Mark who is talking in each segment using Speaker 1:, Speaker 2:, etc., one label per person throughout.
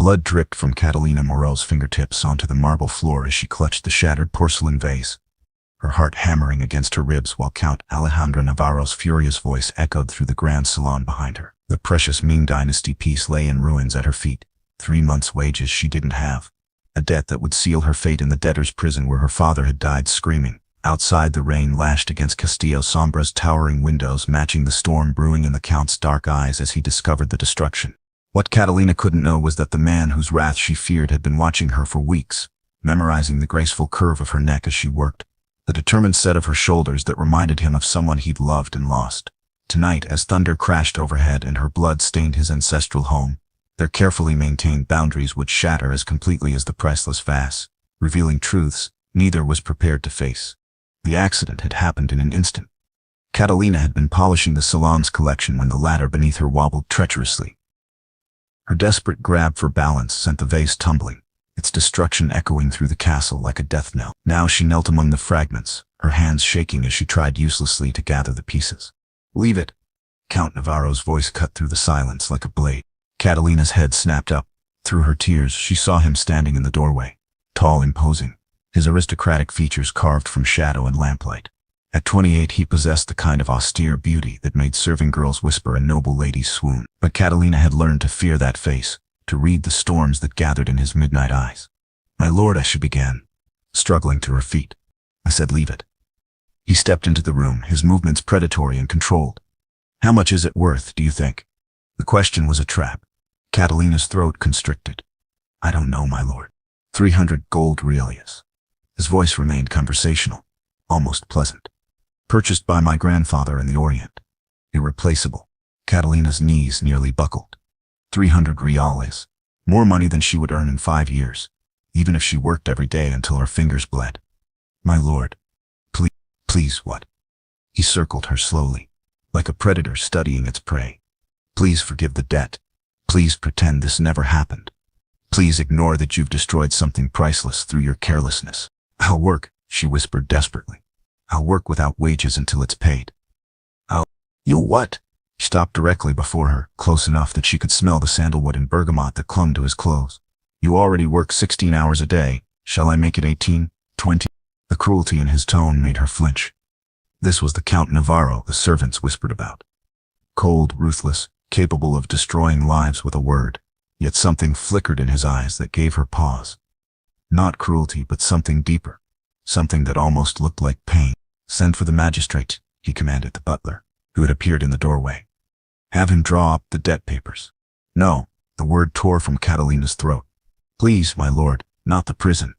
Speaker 1: Blood dripped from Catalina Moreau's fingertips onto the marble floor as she clutched the shattered porcelain vase, her heart hammering against her ribs while Count Alejandro Navarro's furious voice echoed through the grand salon behind her. The precious Ming Dynasty piece lay in ruins at her feet, 3 months' wages she didn't have, a debt that would seal her fate in the debtor's prison where her father had died screaming. Outside, the rain lashed against Castillo Sombra's towering windows, matching the storm brewing in the Count's dark eyes as he discovered the destruction. What Catalina couldn't know was that the man whose wrath she feared had been watching her for weeks, memorizing the graceful curve of her neck as she worked, the determined set of her shoulders that reminded him of someone he'd loved and lost. Tonight, as thunder crashed overhead and her blood stained his ancestral home, their carefully maintained boundaries would shatter as completely as the priceless vase, revealing truths neither was prepared to face. The accident had happened in an instant. Catalina had been polishing the salon's collection when the ladder beneath her wobbled treacherously. Her desperate grab for balance sent the vase tumbling, its destruction echoing through the castle like a death knell. Now she knelt among the fragments, her hands shaking as she tried uselessly to gather the pieces. "Leave it!" Count Navarro's voice cut through the silence like a blade. Catalina's head snapped up. Through her tears, she saw him standing in the doorway, tall, imposing, his aristocratic features carved from shadow and lamplight. At 28, he possessed the kind of austere beauty that made serving girls whisper a noble lady's swoon. But Catalina had learned to fear that face, to read the storms that gathered in his midnight eyes. "My lord," she began, struggling to her feet. "I said leave it." He stepped into the room, his movements predatory and controlled. "How much is it worth, do you think?" The question was a trap. Catalina's throat constricted. "I don't know, my lord. 300 gold reales." His voice remained conversational, almost pleasant. "Purchased by my grandfather in the Orient. Irreplaceable." Catalina's knees nearly buckled. 300 reales. More money than she would earn in 5 years, even if she worked every day until her fingers bled. "My lord, please what?" He circled her slowly, like a predator studying its prey. "Please forgive the debt. Please pretend this never happened. Please ignore that you've destroyed something priceless through your carelessness." "I'll work," she whispered desperately. "I'll work without wages until it's paid." "You'll what?" He stopped directly before her, close enough that she could smell the sandalwood and bergamot that clung to his clothes. "You already work 16 hours a day. Shall I make it 18, 20? The cruelty in his tone made her flinch. This was the Count Navarro the servants whispered about. Cold, ruthless, capable of destroying lives with a word, yet something flickered in his eyes that gave her pause. Not cruelty, but something deeper, something that almost looked like pain. "Send for the magistrate," he commanded the butler, who had appeared in the doorway. "Have him draw up the debt papers." "No," the word tore from Catalina's throat. "Please, my lord, not the prison.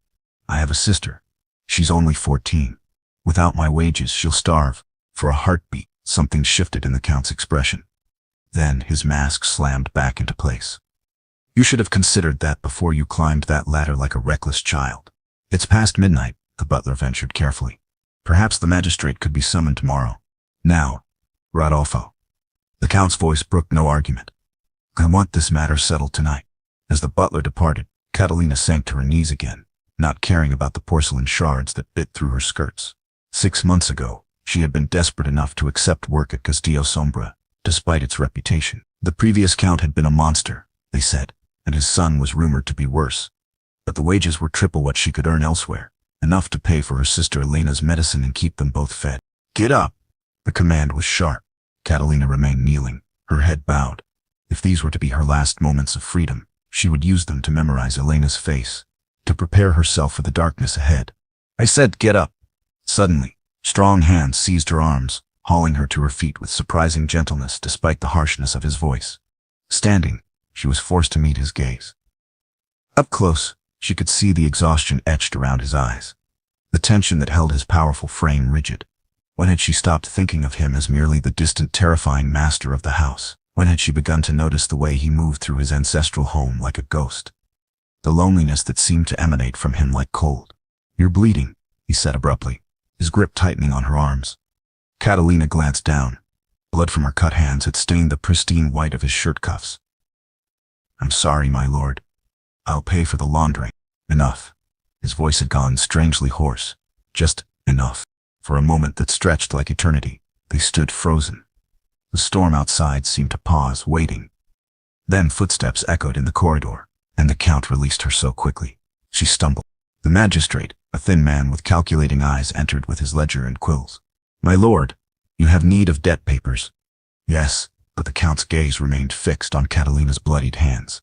Speaker 1: I have a sister. She's only 14. Without my wages, she'll starve." For a heartbeat, something shifted in the Count's expression. Then his mask slammed back into place. "You should have considered that before you climbed that ladder like a reckless child." "It's past midnight," the butler ventured carefully. "Perhaps the magistrate could be summoned tomorrow." "Now, Rodolfo." The Count's voice brooked no argument. "I want this matter settled tonight." As the butler departed, Catalina sank to her knees again, not caring about the porcelain shards that bit through her skirts. 6 months ago, she had been desperate enough to accept work at Castillo Sombra, despite its reputation. The previous Count had been a monster, they said, and his son was rumored to be worse. But the wages were triple what she could earn elsewhere, enough to pay for her sister Elena's medicine and keep them both fed. "Get up!" The command was sharp. Catalina remained kneeling, her head bowed. If these were to be her last moments of freedom, she would use them to memorize Elena's face, to prepare herself for the darkness ahead. "I said get up!" Suddenly, strong hands seized her arms, hauling her to her feet with surprising gentleness despite the harshness of his voice. Standing, she was forced to meet his gaze. Up close, she could see the exhaustion etched around his eyes, the tension that held his powerful frame rigid. When had she stopped thinking of him as merely the distant, terrifying master of the house? When had she begun to notice the way he moved through his ancestral home like a ghost? The loneliness that seemed to emanate from him like cold. "You're bleeding," he said abruptly, his grip tightening on her arms. Catalina glanced down. Blood from her cut hands had stained the pristine white of his shirt cuffs. "I'm sorry, my lord. I'll pay for the laundering." "Enough." His voice had gone strangely hoarse. "Just enough." For a moment that stretched like eternity, they stood frozen. The storm outside seemed to pause, waiting. Then footsteps echoed in the corridor. and the Count released her so quickly. She stumbled. The magistrate, a thin man with calculating eyes, entered with his ledger and quills. "My lord, you have need of debt papers." "Yes," but the Count's gaze remained fixed on Catalina's bloodied hands.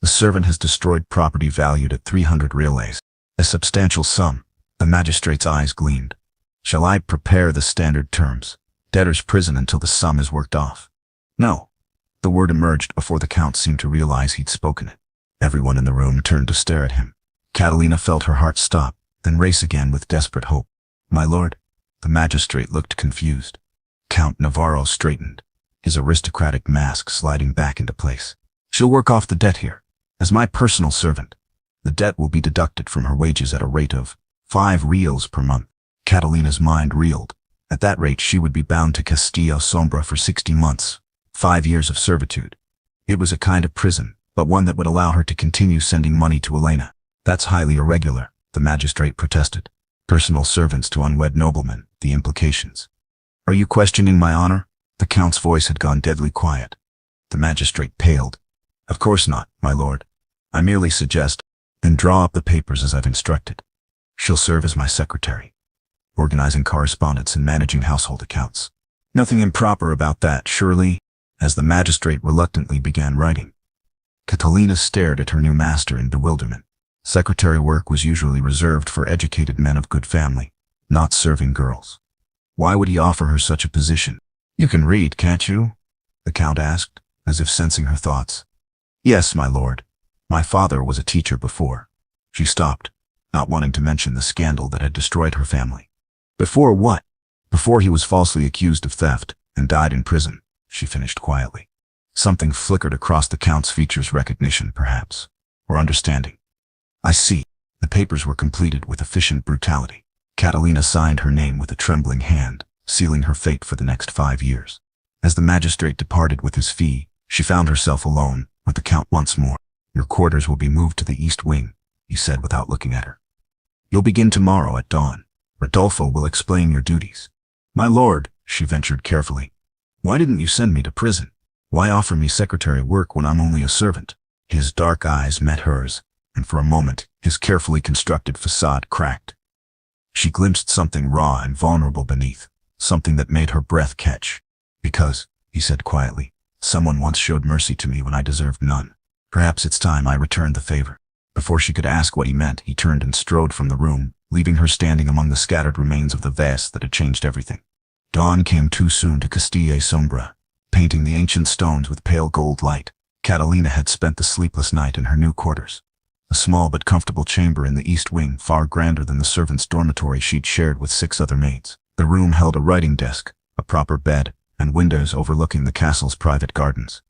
Speaker 1: "The servant has destroyed property valued at 300 reales. A substantial sum." The magistrate's eyes gleamed. "Shall I prepare the standard terms? Debtor's prison until the sum is worked off." "No." The word emerged before the Count seemed to realize he'd spoken it. Everyone in the room turned to stare at him. Catalina felt her heart stop, then race again with desperate hope. "My lord." The magistrate looked confused. Count Navarro straightened, his aristocratic mask sliding back into place. "She'll work off the debt here. As my personal servant. The debt will be deducted from her wages at a rate of 5 reals per month." Catalina's mind reeled. At that rate she would be bound to Castillo Sombra for 60 months, 5 years of servitude. It was a kind of prison, but one that would allow her to continue sending money to Elena. "That's highly irregular," the magistrate protested. "Personal servants to unwed noblemen, the implications." "Are you questioning my honor?" The Count's voice had gone deadly quiet. The magistrate paled. "Of course not, my lord. I merely suggest." "Then draw up the papers as I've instructed. She'll serve as my secretary, organizing correspondence and managing household accounts. Nothing improper about that, surely?" As the magistrate reluctantly began writing, Catalina stared at her new master in bewilderment. Secretary work was usually reserved for educated men of good family, not serving girls. Why would he offer her such a position? "You can read, can't you?" the Count asked, as if sensing her thoughts. "Yes, my lord. My father was a teacher before." She stopped, not wanting to mention the scandal that had destroyed her family. "Before what?" "Before he was falsely accused of theft and died in prison," she finished quietly. Something flickered across the Count's features, recognition, perhaps, or understanding. "I see." The papers were completed with efficient brutality. Catalina signed her name with a trembling hand, sealing her fate for the next 5 years. As the magistrate departed with his fee, she found herself alone with the Count once more. "Your quarters will be moved to the East Wing," he said without looking at her. "You'll begin tomorrow at dawn. Rodolfo will explain your duties." "My lord," she ventured carefully, "why didn't you send me to prison? Why offer me secretary work when I'm only a servant?" His dark eyes met hers, and for a moment his carefully constructed facade cracked. She glimpsed something raw and vulnerable beneath, something that made her breath catch. "Because," he said quietly, "someone once showed mercy to me when I deserved none. Perhaps it's time I returned the favor." Before she could ask what he meant, he turned and strode from the room, leaving her standing among the scattered remains of the vase that had changed everything. Dawn came too soon to Castillo Sombra, painting the ancient stones with pale gold light. Catalina had spent the sleepless night in her new quarters. A small but comfortable chamber in the East Wing, far grander than the servants' dormitory she'd shared with 6 other maids. The room held a writing desk, a proper bed, and windows overlooking the castle's private gardens.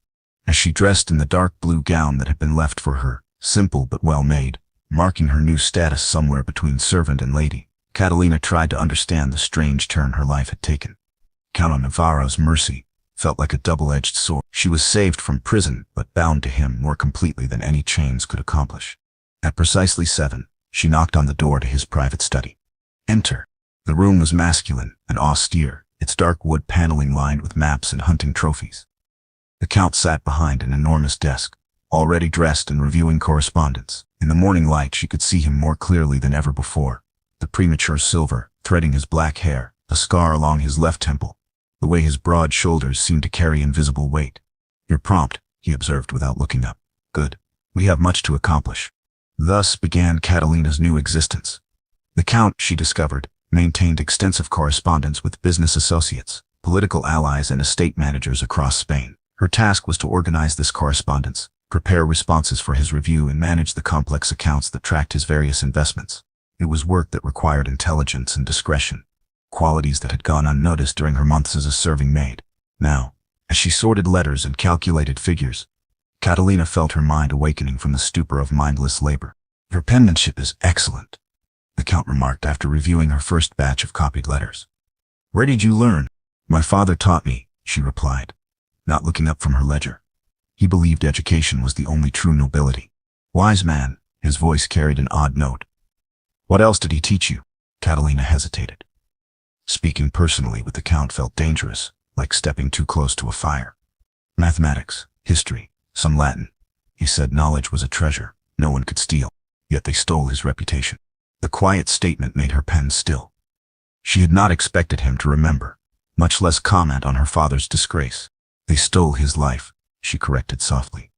Speaker 1: As she dressed in the dark blue gown that had been left for her, simple but well made, marking her new status somewhere between servant and lady, Catalina tried to understand the strange turn her life had taken. Count Navarro's mercy felt like a double-edged sword. She was saved from prison, but bound to him more completely than any chains could accomplish. At precisely 7, she knocked on the door to his private study. "Enter." The room was masculine and austere, its dark wood paneling lined with maps and hunting trophies. The Count sat behind an enormous desk, already dressed and reviewing correspondence. In the morning light she could see him more clearly than ever before. The premature silver, threading his black hair, a scar along his left temple, the way his broad shoulders seemed to carry invisible weight. "You're prompt," he observed without looking up. "Good. We have much to accomplish." Thus began Catalina's new existence. The Count, she discovered, maintained extensive correspondence with business associates, political allies, and estate managers across Spain. Her task was to organize this correspondence, prepare responses for his review, and manage the complex accounts that tracked his various investments. It was work that required intelligence and discretion, qualities that had gone unnoticed during her months as a serving maid. Now, as she sorted letters and calculated figures, Catalina felt her mind awakening from the stupor of mindless labor. "Your penmanship is excellent," the Count remarked after reviewing her first batch of copied letters. "Where did you learn?" "My father taught me," she replied, not looking up from her ledger. He believed education was the only true nobility. "Wise man," his voice carried an odd note. "What else did he teach you?" Catalina hesitated. Speaking personally with the Count felt dangerous, like stepping too close to a fire. "Mathematics, history, some Latin," He said knowledge was a treasure no one could steal, yet they stole his reputation. The quiet statement made her pen still. She had not expected him to remember, much less comment on her father's disgrace. They stole his life, she corrected softly.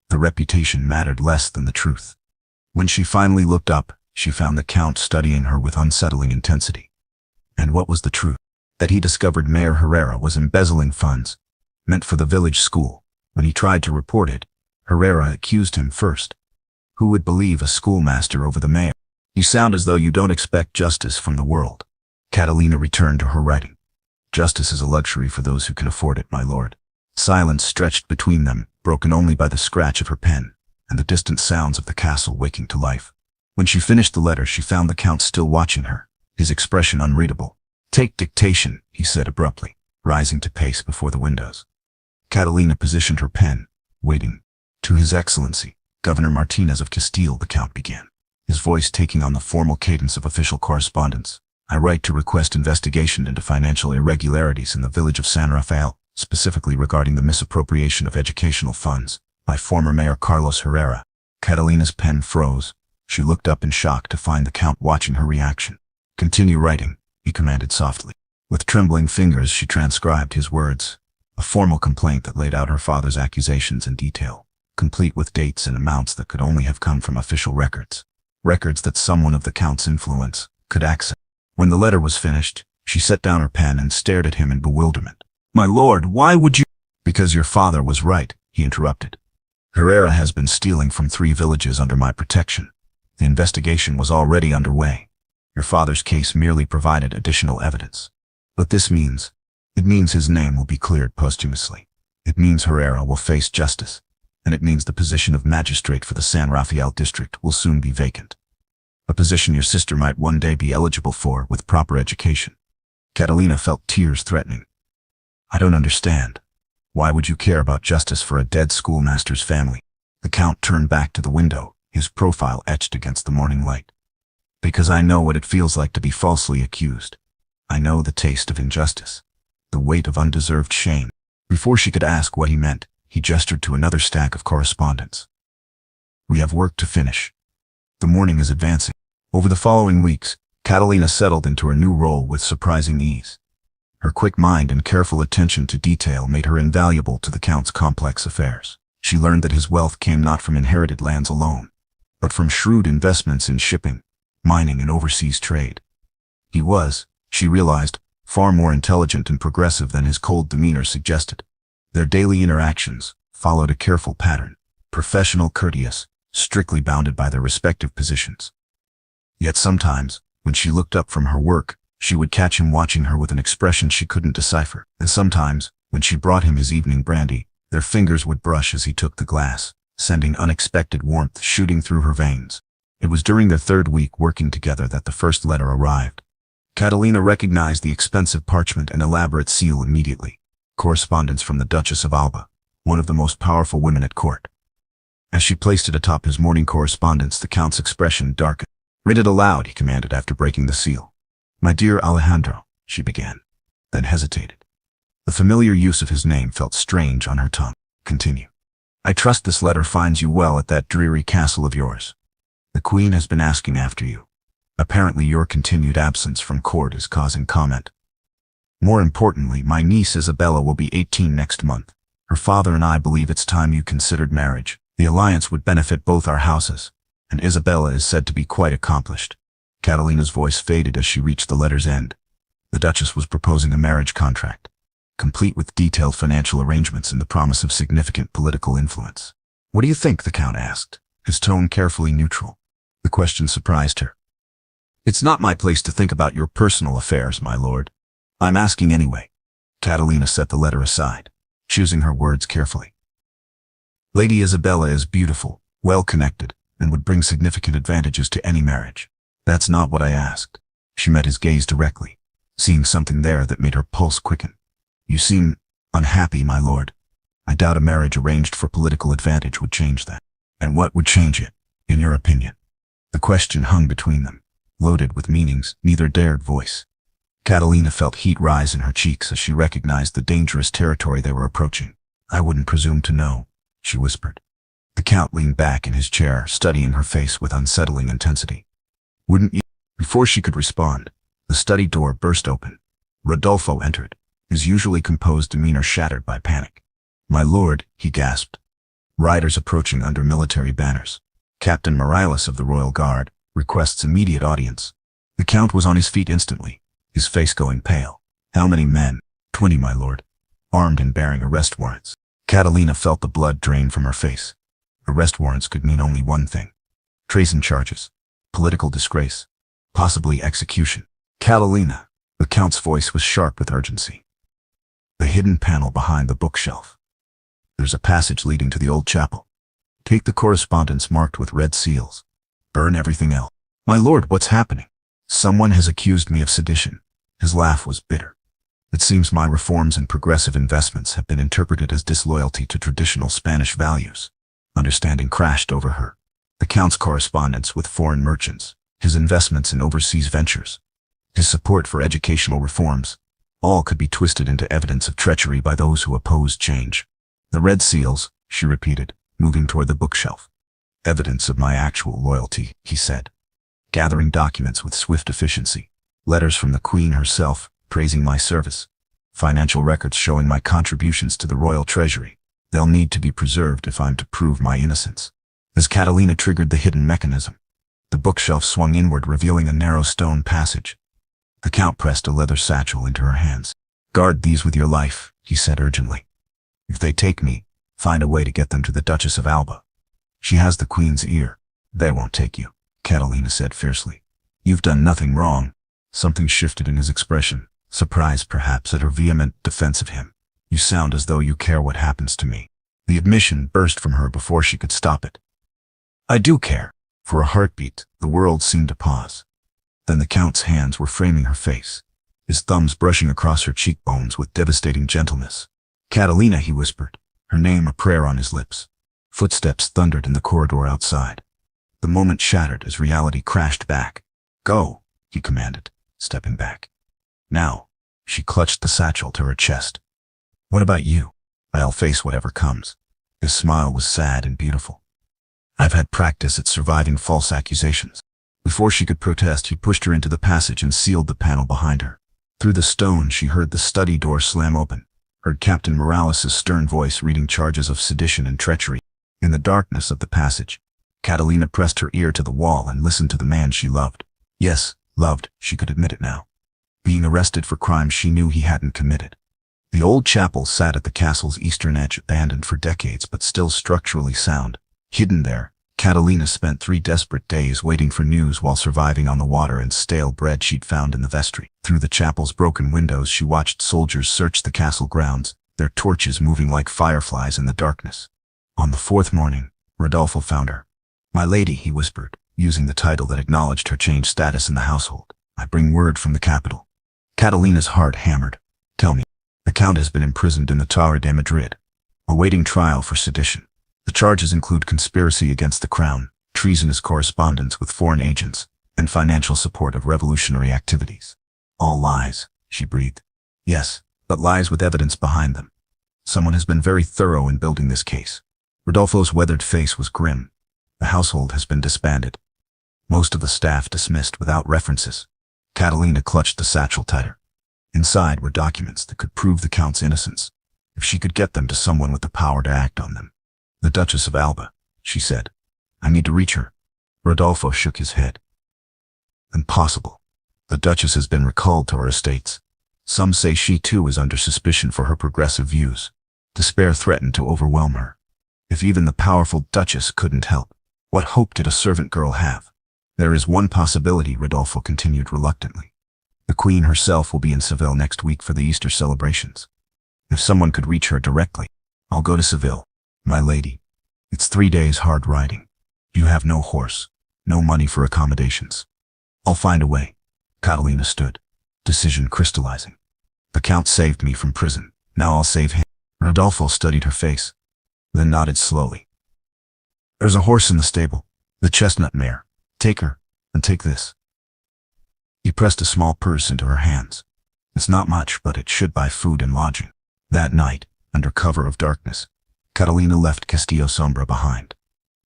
Speaker 1: The reputation mattered less than the truth. When she finally looked up, she found the Count studying her with unsettling intensity. And what was the truth? That he discovered Mayor Herrera was embezzling funds, meant for the village school. When he tried to report it, Herrera accused him first. Who would believe a schoolmaster over the mayor? You sound as though you don't expect justice from the world. Catalina returned to her writing. Justice is a luxury for those who can afford it, my lord. Silence stretched between them, broken only by the scratch of her pen, and the distant sounds of the castle waking to life. When she finished the letter, she found the Count still watching her, his expression unreadable. Take dictation, he said abruptly, rising to pace before the windows. Catalina positioned her pen, waiting. To His Excellency, Governor Martinez of Castile, the Count began, his voice taking on the formal cadence of official correspondence. I write to request investigation into financial irregularities in the village of San Rafael, specifically regarding the misappropriation of educational funds by former Mayor Carlos Herrera. Catalina's pen froze. She looked up in shock to find the Count watching her reaction. Continue writing, he commanded softly. With trembling fingers, she transcribed his words, a formal complaint that laid out her father's accusations in detail, complete with dates and amounts that could only have come from official records. Records that someone of the Count's influence could access. When the letter was finished, she set down her pen and stared at him in bewilderment. My lord, why would you? Because your father was right, he interrupted. Herrera has been stealing from 3 villages under my protection. The investigation was already underway. Your father's case merely provided additional evidence. But this means, it means his name will be cleared posthumously. It means Herrera will face justice. And it means the position of magistrate for the San Rafael district will soon be vacant. A position your sister might one day be eligible for with proper education. Catalina felt tears threatening. I don't understand. Why would you care about justice for a dead schoolmaster's family? The Count turned back to the window, his profile etched against the morning light. Because I know what it feels like to be falsely accused. I know the taste of injustice, the weight of undeserved shame. Before she could ask what he meant, he gestured to another stack of correspondence. We have work to finish. The morning is advancing. Over the following weeks, Catalina settled into her new role with surprising ease. Her quick mind and careful attention to detail made her invaluable to the Count's complex affairs. She learned that his wealth came not from inherited lands alone, but from shrewd investments in shipping, mining, and overseas trade. He was, she realized, far more intelligent and progressive than his cold demeanor suggested. Their daily interactions followed a careful pattern, professional, courteous, strictly bounded by their respective positions. Yet sometimes, when she looked up from her work, she would catch him watching her with an expression she couldn't decipher. And sometimes, when she brought him his evening brandy, their fingers would brush as he took the glass, sending unexpected warmth shooting through her veins. It was during their 3rd week working together that the first letter arrived. Catalina recognized the expensive parchment and elaborate seal immediately. Correspondence from the Duchess of Alba, one of the most powerful women at court. As she placed it atop his morning correspondence, the Count's expression darkened. Read it aloud, he commanded after breaking the seal. My dear Alejandro, she began, then hesitated. The familiar use of his name felt strange on her tongue. Continue. I trust this letter finds you well at that dreary castle of yours. The Queen has been asking after you. Apparently your continued absence from court is causing comment. More importantly, my niece Isabella will be 18 next month. Her father and I believe it's time you considered marriage. The alliance would benefit both our houses, and Isabella is said to be quite accomplished. Catalina's voice faded as she reached the letter's end. The Duchess was proposing a marriage contract, complete with detailed financial arrangements and the promise of significant political influence. What do you think? The Count asked, his tone carefully neutral. The question surprised her. It's not my place to think about your personal affairs, my lord. I'm asking anyway. Catalina set the letter aside, choosing her words carefully. Lady Isabella is beautiful, well-connected, and would bring significant advantages to any marriage. That's not what I asked. She met his gaze directly, seeing something there that made her pulse quicken. You seem unhappy, my lord. I doubt a marriage arranged for political advantage would change that. And what would change it, in your opinion? The question hung between them, loaded with meanings neither dared voice. Catalina felt heat rise in her cheeks as she recognized the dangerous territory they were approaching. I wouldn't presume to know, she whispered. The Count leaned back in his chair, studying her face with unsettling intensity. Wouldn't you? Before she could respond, the study door burst open. Rodolfo entered, his usually composed demeanor shattered by panic. My lord, he gasped. Riders approaching under military banners. Captain Morales of the Royal Guard requests immediate audience. The Count was on his feet instantly, his face going pale. How many men? 20, my lord. Armed and bearing arrest warrants. Catalina felt the blood drain from her face. Arrest warrants could mean only one thing. Treason charges. Political disgrace. Possibly execution. Catalina. The Count's voice was sharp with urgency. The hidden panel behind the bookshelf. There's a passage leading to the old chapel. Take the correspondence marked with red seals. Burn everything else. My lord, what's happening? Someone has accused me of sedition. His laugh was bitter. It seems my reforms and progressive investments have been interpreted as disloyalty to traditional Spanish values. Understanding crashed over her. The Count's correspondence with foreign merchants, his investments in overseas ventures, his support for educational reforms, all could be twisted into evidence of treachery by those who opposed change. The red seals, she repeated, moving toward the bookshelf. Evidence of my actual loyalty, he said, gathering documents with swift efficiency. Letters from the Queen herself, praising my service. Financial records showing my contributions to the royal treasury. They'll need to be preserved if I'm to prove my innocence. As Catalina triggered the hidden mechanism, the bookshelf swung inward, revealing a narrow stone passage. The Count pressed a leather satchel into her hands. Guard these with your life, he said urgently. If they take me, find a way to get them to the Duchess of Alba. She has the Queen's ear. They won't take you, Catalina said fiercely. You've done nothing wrong. Something shifted in his expression, surprise perhaps at her vehement defense of him. You sound as though you care what happens to me. The admission burst from her before she could stop it. I do care. For a heartbeat, the world seemed to pause. Then the Count's hands were framing her face, his thumbs brushing across her cheekbones with devastating gentleness. Catalina, he whispered, her name a prayer on his lips. Footsteps thundered in the corridor outside. The moment shattered as reality crashed back. Go, he commanded, stepping back. Now, she clutched the satchel to her chest. What about you? I'll face whatever comes. His smile was sad and beautiful. I've had practice at surviving false accusations. Before she could protest, he pushed her into the passage and sealed the panel behind her. Through the stone, she heard the study door slam open, heard Captain Morales' stern voice reading charges of sedition and treachery. In the darkness of the passage, Catalina pressed her ear to the wall and listened to the man she loved. Yes, loved, she could admit it now. Being arrested for crimes she knew he hadn't committed. The old chapel sat at the castle's eastern edge, abandoned for decades but still structurally sound. Hidden there, Catalina spent 3 desperate days waiting for news while surviving on the water and stale bread she'd found in the vestry. Through the chapel's broken windows she watched soldiers search the castle grounds, their torches moving like fireflies in the darkness. On the 4th morning, Rodolfo found her. My lady, he whispered, using the title that acknowledged her changed status in the household. I bring word from the capital. Catalina's heart hammered. Tell me. The Count has been imprisoned in the Torre de Madrid, awaiting trial for sedition. The charges include conspiracy against the crown, treasonous correspondence with foreign agents, and financial support of revolutionary activities. All lies, she breathed. Yes, but lies with evidence behind them. Someone has been very thorough in building this case. Rodolfo's weathered face was grim. The household has been disbanded. Most of the staff dismissed without references. Catalina clutched the satchel tighter. Inside were documents that could prove the Count's innocence, if she could get them to someone with the power to act on them. The Duchess of Alba, she said. I need to reach her. Rodolfo shook his head. Impossible. The Duchess has been recalled to her estates. Some say she too is under suspicion for her progressive views. Despair threatened to overwhelm her. If even the powerful Duchess couldn't help, what hope did a servant girl have? There is one possibility, Rodolfo continued reluctantly. The Queen herself will be in Seville next week for the Easter celebrations. If someone could reach her directly, I'll go to Seville. My lady, it's 3 days hard riding. You have no horse, no money for accommodations. I'll find a way. Catalina stood, decision crystallizing. The Count saved me from prison. Now I'll save him. Rodolfo studied her face, then nodded slowly. There's a horse in the stable, the chestnut mare. Take her, and take this. He pressed a small purse into her hands. It's not much, but it should buy food and lodging. That night, under cover of darkness, Catalina left Castillo Sombra behind.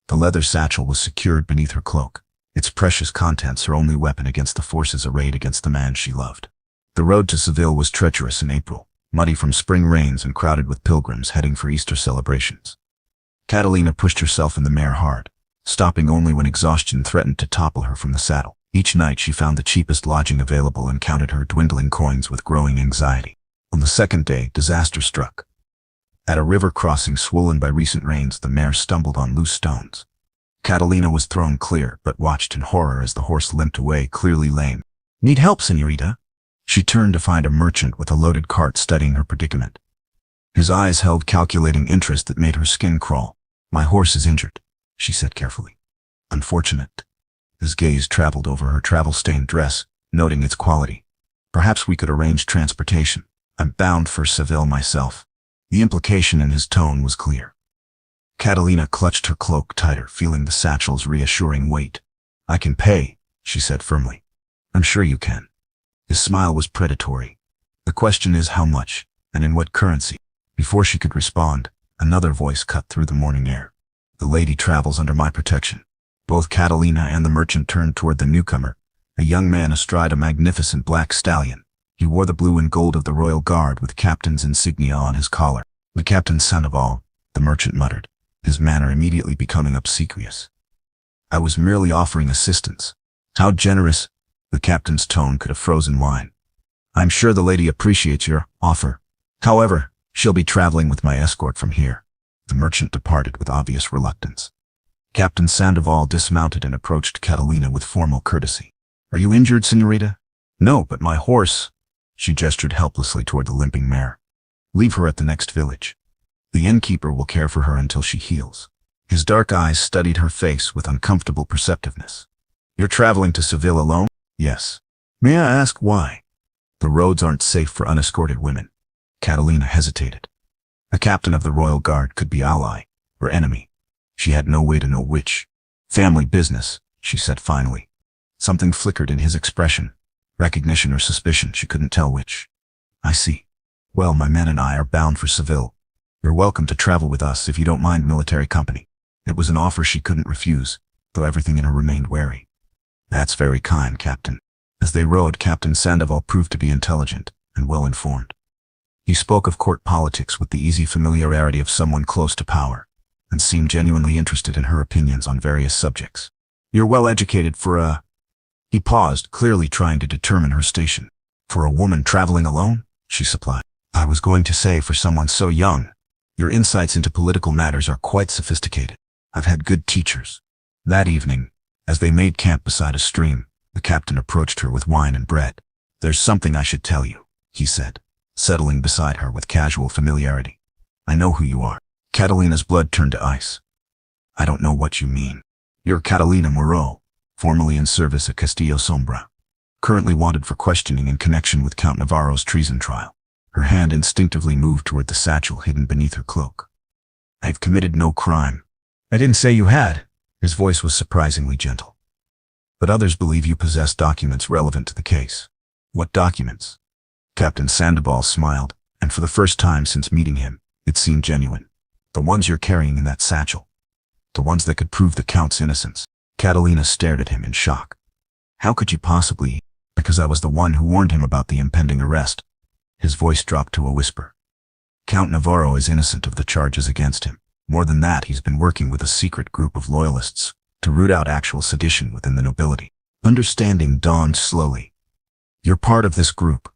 Speaker 1: The leather satchel was secured beneath her cloak, its precious contents her only weapon against the forces arrayed against the man she loved. The road to Seville was treacherous in April, muddy from spring rains and crowded with pilgrims heading for Easter celebrations. Catalina pushed herself in the mare hard, stopping only when exhaustion threatened to topple her from the saddle. Each night she found the cheapest lodging available and counted her dwindling coins with growing anxiety. On the second day, disaster struck. At a river crossing swollen by recent rains, the mare stumbled on loose stones. Catalina was thrown clear, but watched in horror as the horse limped away, clearly lame. "Need help, señorita?" She turned to find a merchant with a loaded cart studying her predicament. His eyes held calculating interest that made her skin crawl. "My horse is injured," she said carefully. "Unfortunate." His gaze traveled over her travel-stained dress, noting its quality. "Perhaps we could arrange transportation. I'm bound for Seville myself." The implication in his tone was clear. Catalina clutched her cloak tighter, feeling the satchel's reassuring weight. "I can pay," she said firmly. "I'm sure you can." His smile was predatory. "The question is how much, and in what currency?" Before she could respond, another voice cut through the morning air. "The lady travels under my protection." Both Catalina and the merchant turned toward the newcomer, a young man astride a magnificent black stallion. He wore the blue and gold of the royal guard with captain's insignia on his collar. "The Captain Sandoval," the merchant muttered, his manner immediately becoming obsequious. "I was merely offering assistance." "How generous!" The captain's tone could have frozen wine. "I'm sure the lady appreciates your offer. However, she'll be traveling with my escort from here." The merchant departed with obvious reluctance. Captain Sandoval dismounted and approached Catalina with formal courtesy. "Are you injured, señorita?" "No, but my horse." She gestured helplessly toward the limping mare. "Leave her at the next village. The innkeeper will care for her until she heals." His dark eyes studied her face with uncomfortable perceptiveness. "You're traveling to Seville alone?" "Yes." "May I ask why?" "The roads aren't safe for unescorted women." Catalina hesitated. A captain of the royal guard could be ally or enemy. She had no way to know which. "Family business," she said finally. Something flickered in his expression. Recognition or suspicion, she couldn't tell which. "I see. Well, my men and I are bound for Seville. You're welcome to travel with us if you don't mind military company." It was an offer she couldn't refuse, though everything in her remained wary. "That's very kind, Captain." As they rode, Captain Sandoval proved to be intelligent and well-informed. He spoke of court politics with the easy familiarity of someone close to power, and seemed genuinely interested in her opinions on various subjects. "You're well-educated for a—" He paused, clearly trying to determine her station. "For a woman traveling alone?" she supplied. "I was going to say for someone so young. Your insights into political matters are quite sophisticated. I've had good teachers." That evening, as they made camp beside a stream, the captain approached her with wine and bread. "There's something I should tell you," he said, settling beside her with casual familiarity. "I know who you are." Catalina's blood turned to ice. "I don't know what you mean." "You're Catalina Moreau, formerly in service at Castillo Sombra, currently wanted for questioning in connection with Count Navarro's treason trial." Her hand instinctively moved toward the satchel hidden beneath her cloak. "I've committed no crime." "I didn't say you had." His voice was surprisingly gentle. "But others believe you possess documents relevant to the case." "What documents?" Captain Sandoval smiled, and for the first time since meeting him, it seemed genuine. "The ones you're carrying in that satchel. The ones that could prove the Count's innocence." Catalina stared at him in shock. "How could you possibly?" "Because I was the one who warned him about the impending arrest." His voice dropped to a whisper. "Count Navarro is innocent of the charges against him. More than that, he's been working with a secret group of loyalists to root out actual sedition within the nobility." Understanding dawned slowly. "You're part of this group."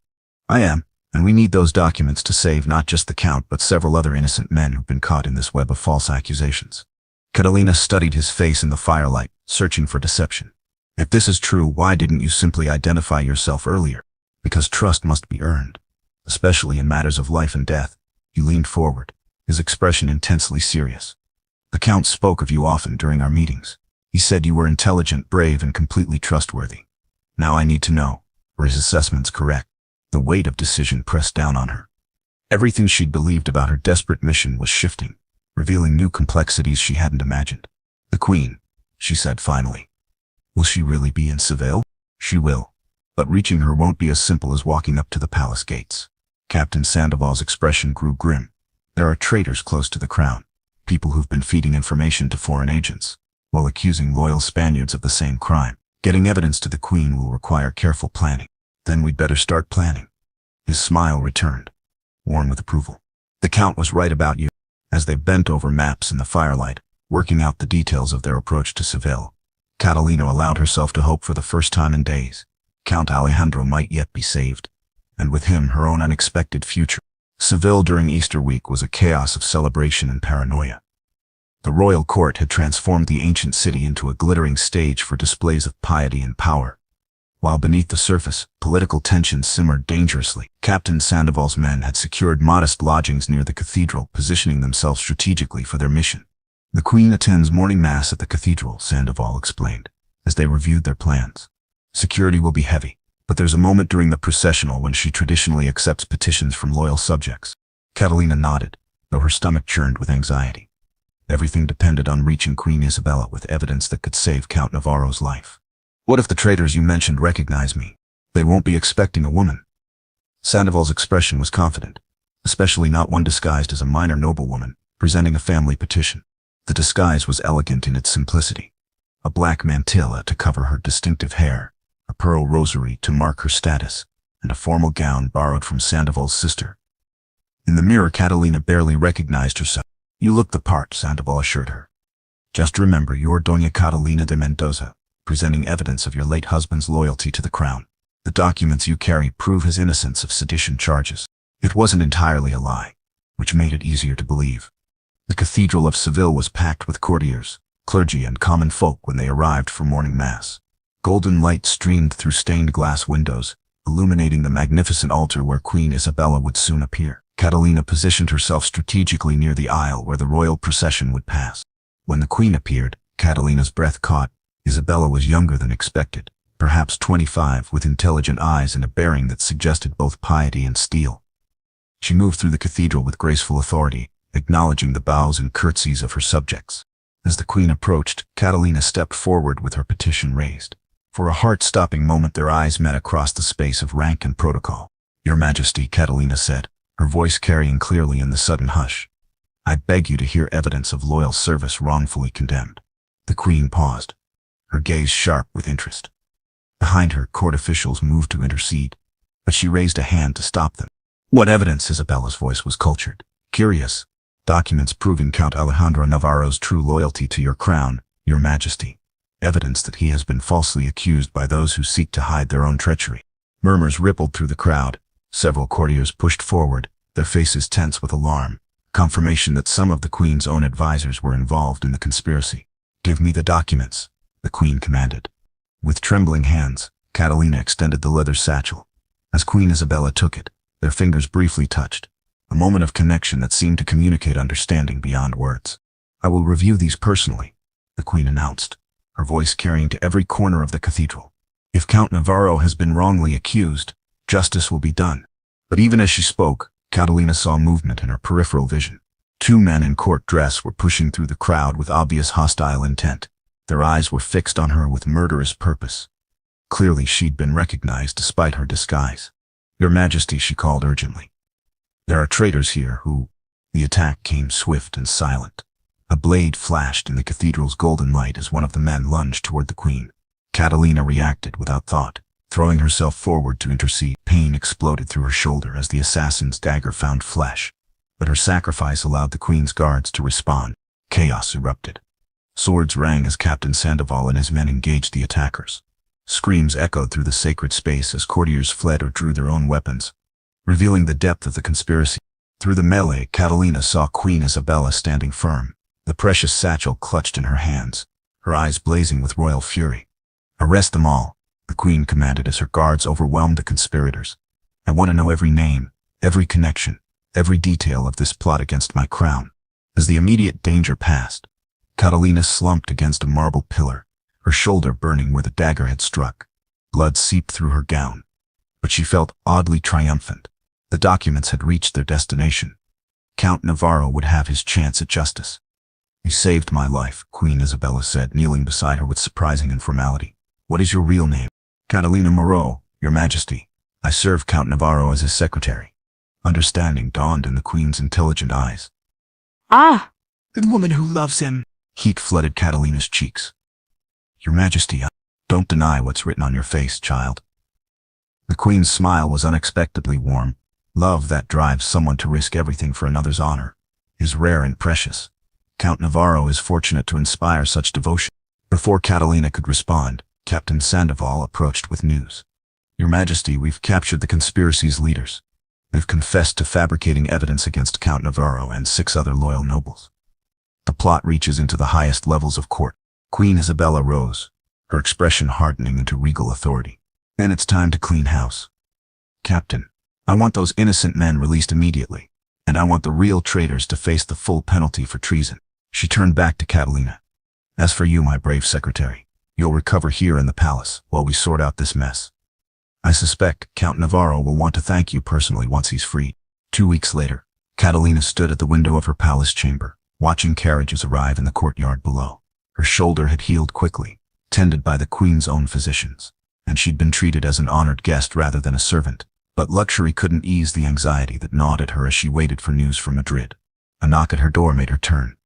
Speaker 1: "I am, and we need those documents to save not just the Count but several other innocent men who've been caught in this web of false accusations." Catalina studied his face in the firelight, searching for deception. "If this is true, why didn't you simply identify yourself earlier?" "Because trust must be earned, especially in matters of life and death." He leaned forward, his expression intensely serious. "The Count spoke of you often during our meetings. He said you were intelligent, brave, and completely trustworthy. Now I need to know, were his assessments correct?" The weight of decision pressed down on her. Everything she'd believed about her desperate mission was shifting, revealing new complexities she hadn't imagined. "The Queen," she said finally. "Will she really be in Seville?" "She will. But reaching her won't be as simple as walking up to the palace gates." Captain Sandoval's expression grew grim. "There are traitors close to the crown. people who've been feeding information to foreign agents, while accusing loyal Spaniards of the same crime. Getting evidence to the Queen will require careful planning. Then we'd better start planning. His smile returned, warm with approval. The Count was right about you. As they bent over maps in the firelight, working out the details of their approach to Seville, Catalina allowed herself to hope for the first time in days. Count Alejandro might yet be saved, and with him her own unexpected future. Seville during Easter week was a chaos of celebration and paranoia. The royal court had transformed the ancient city into a glittering stage for displays of piety and power. While beneath the surface, political tensions simmered dangerously. Captain Sandoval's men had secured modest lodgings near the cathedral, positioning themselves strategically for their mission. The Queen attends morning mass at the cathedral, Sandoval explained, as they reviewed their plans. Security will be heavy, but there's a moment during the processional when she traditionally accepts petitions from loyal subjects. Catalina nodded, though her stomach churned with anxiety. Everything depended on reaching Queen Isabella with evidence that could save Count Navarro's life. What if the traitors you mentioned recognize me? They won't be expecting a woman. Sandoval's expression was confident, especially not one disguised as a minor noblewoman, presenting a family petition. The disguise was elegant in its simplicity. A black mantilla to cover her distinctive hair, a pearl rosary to mark her status, and a formal gown borrowed from Sandoval's sister. In the mirror, Catalina barely recognized herself. You look the part, Sandoval assured her. Just remember, you're Doña Catalina de Mendoza, presenting evidence of your late husband's loyalty to the crown. The documents you carry prove his innocence of sedition charges. It wasn't entirely a lie, which made it easier to believe. The Cathedral of Seville was packed with courtiers, clergy, and common folk when they arrived for morning mass. Golden light streamed through stained glass windows, illuminating the magnificent altar where Queen Isabella would soon appear. Catalina positioned herself strategically near the aisle where the royal procession would pass. When the Queen appeared, Catalina's breath caught. Isabella was younger than expected, perhaps 25, with intelligent eyes and a bearing that suggested both piety and steel. She moved through the cathedral with graceful authority, acknowledging the bows and curtsies of her subjects. As the Queen approached, Catalina stepped forward with her petition raised. For a heart-stopping moment their eyes met across the space of rank and protocol. Your Majesty, Catalina said, her voice carrying clearly in the sudden hush. I beg you to hear evidence of loyal service wrongfully condemned. The Queen paused, her gaze sharp with interest. Behind her, court officials moved to intercede, but she raised a hand to stop them. What evidence? Isabella's voice was cultured. Curious. Documents proving Count Alejandro Navarro's true loyalty to your crown, Your Majesty. Evidence that he has been falsely accused by those who seek to hide their own treachery. Murmurs rippled through the crowd. Several courtiers pushed forward, their faces tense with alarm. Confirmation that some of the Queen's own advisors were involved in the conspiracy. Give me the documents, the Queen commanded. With trembling hands, Catalina extended the leather satchel. As Queen Isabella took it, their fingers briefly touched. A moment of connection that seemed to communicate understanding beyond words. I will review these personally, the Queen announced, her voice carrying to every corner of the cathedral. If Count Navarro has been wrongly accused, justice will be done. But even as she spoke, Catalina saw movement in her peripheral vision. Two men in court dress were pushing through the crowd with obvious hostile intent. Their eyes were fixed on her with murderous purpose. Clearly she'd been recognized despite her disguise. Your Majesty, she called urgently. There are traitors here who... The attack came swift and silent. A blade flashed in the cathedral's golden light as one of the men lunged toward the Queen. Catalina reacted without thought, throwing herself forward to intercede. Pain exploded through her shoulder as the assassin's dagger found flesh. But her sacrifice allowed the Queen's guards to respond. Chaos erupted. Swords rang as Captain Sandoval and his men engaged the attackers. Screams echoed through the sacred space as courtiers fled or drew their own weapons, revealing the depth of the conspiracy. Through the melee, Catalina saw Queen Isabella standing firm, the precious satchel clutched in her hands, her eyes blazing with royal fury. Arrest them all, the Queen commanded as her guards overwhelmed the conspirators. I want to know every name, every connection, every detail of this plot against my crown. As the immediate danger passed, Catalina slumped against a marble pillar, her shoulder burning where the dagger had struck. Blood seeped through her gown, but she felt oddly triumphant. The documents had reached their destination. Count Navarro would have his chance at justice. You saved my life, Queen Isabella said, kneeling beside her with surprising informality. What is your real name? Catalina Moreau, Your Majesty. I serve Count Navarro as his secretary. Understanding dawned in the Queen's intelligent eyes.
Speaker 2: Ah! The woman who loves him.
Speaker 1: Heat flooded Catalina's cheeks. Your Majesty, don't deny what's written on your face, child. The Queen's smile was unexpectedly warm. Love that drives someone to risk everything for another's honor is rare and precious. Count Navarro is fortunate to inspire such devotion. Before Catalina could respond, Captain Sandoval approached with news. Your Majesty, we've captured the conspiracy's leaders. They've confessed to fabricating evidence against Count Navarro and 6 other loyal nobles. The plot reaches into the highest levels of court. Queen Isabella rose, her expression hardening into regal authority. Then it's time to clean house. Captain, I want those innocent men released immediately, and I want the real traitors to face the full penalty for treason. She turned back to Catalina. As for you, my brave secretary, you'll recover here in the palace while we sort out this mess. I suspect Count Navarro will want to thank you personally once he's freed. 2 weeks later, Catalina stood at the window of her palace chamber, watching carriages arrive in the courtyard below. Her shoulder had healed quickly, tended by the Queen's own physicians, and she'd been treated as an honored guest rather than a servant. But luxury couldn't ease the anxiety that gnawed at her as she waited for news from Madrid. A knock at her door made her turn.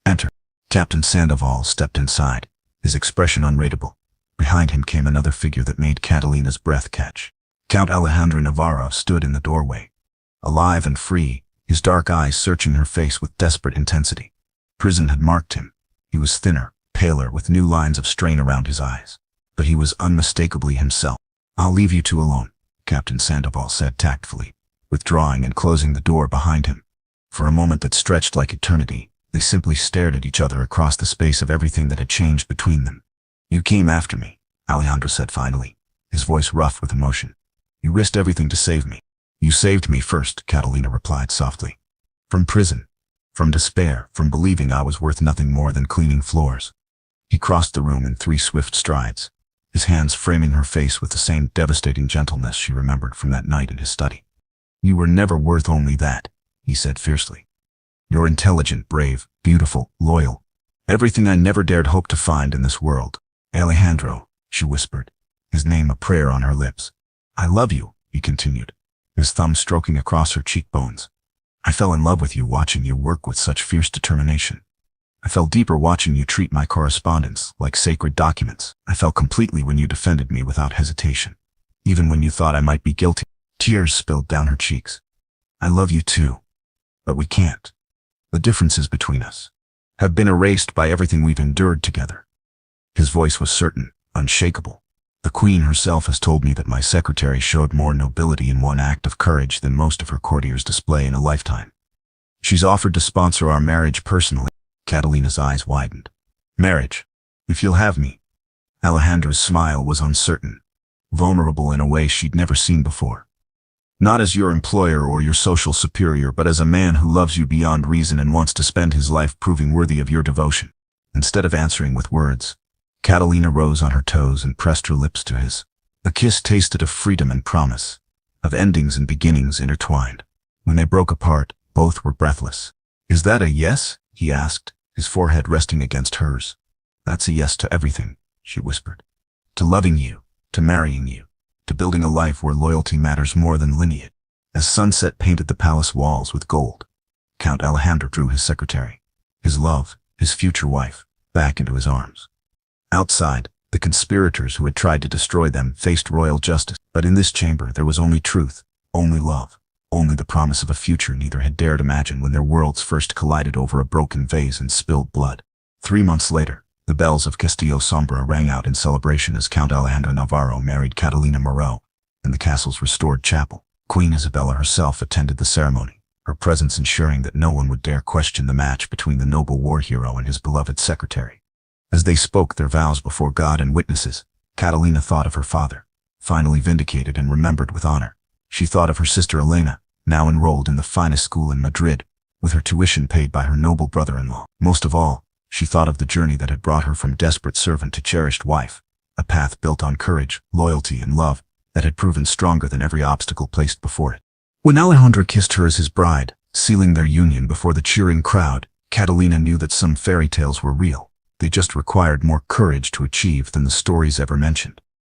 Speaker 1: Enter. Captain Sandoval stepped inside, his expression unreadable. Behind him came another figure that made Catalina's breath catch. Count Alejandro Navarro stood in the doorway, alive and free, his dark eyes searching her face with desperate intensity. Prison had marked him. He was thinner, paler, with new lines of strain around his eyes. But he was unmistakably himself. I'll leave you two alone, Captain Sandoval said tactfully, withdrawing and closing the door behind him. For a moment that stretched like eternity, they simply stared at each other across the space of everything that had changed between them. You came after me, Alejandro said finally, his voice rough with emotion. You risked everything to save me. You saved me first, Catalina replied softly. From prison, from despair, from believing I was worth nothing more than cleaning floors. He crossed the room in 3 swift strides, his hands framing her face with the same devastating gentleness she remembered from that night in his study. You were never worth only that, he said fiercely. You're intelligent, brave, beautiful, loyal. Everything I never dared hope to find in this world. Alejandro, she whispered, his name a prayer on her lips. I love you, he continued, his thumb stroking across her cheekbones. I fell in love with you watching you work with such fierce determination. I fell deeper watching you treat my correspondence like sacred documents. I fell completely when you defended me without hesitation, even when you thought I might be guilty. Tears spilled down her cheeks. I love you too, but we can't. The differences between us have been erased by everything we've endured together. His voice was certain, unshakable. The Queen herself has told me that my secretary showed more nobility in one act of courage than most of her courtiers display in a lifetime. She's offered to sponsor our marriage personally. Catalina's eyes widened. Marriage, if you'll have me. Alejandro's smile was uncertain, vulnerable in a way she'd never seen before. Not as your employer or your social superior, but as a man who loves you beyond reason and wants to spend his life proving worthy of your devotion. Instead of answering with words, Catalina rose on her toes and pressed her lips to his. The kiss tasted of freedom and promise, of endings and beginnings intertwined. When they broke apart, both were breathless. Is that a yes? He asked, his forehead resting against hers. That's a yes to everything, she whispered. To loving you, to marrying you, to building a life where loyalty matters more than lineage. As sunset painted the palace walls with gold, Count Alejandro drew his secretary, his love, his future wife, back into his arms. Outside, the conspirators who had tried to destroy them faced royal justice. But in this chamber there was only truth, only love, only the promise of a future neither had dared imagine when their worlds first collided over a broken vase and spilled blood. 3 months later, the bells of Castillo Sombra rang out in celebration as Count Alejandro Navarro married Catalina Moreau in the castle's restored chapel. Queen Isabella herself attended the ceremony, her presence ensuring that no one would dare question the match between the noble war hero and his beloved secretary. As they spoke their vows before God and witnesses, Catalina thought of her father, finally vindicated and remembered with honor. She thought of her sister Elena, now enrolled in the finest school in Madrid, with her tuition paid by her noble brother-in-law. Most of all, she thought of the journey that had brought her from desperate servant to cherished wife, a path built on courage, loyalty, and love that had proven stronger than every obstacle placed before it. When Alejandro kissed her as his bride, sealing their union before the cheering crowd, Catalina knew that some fairy tales were real. They just required more courage to achieve than the stories ever mentioned.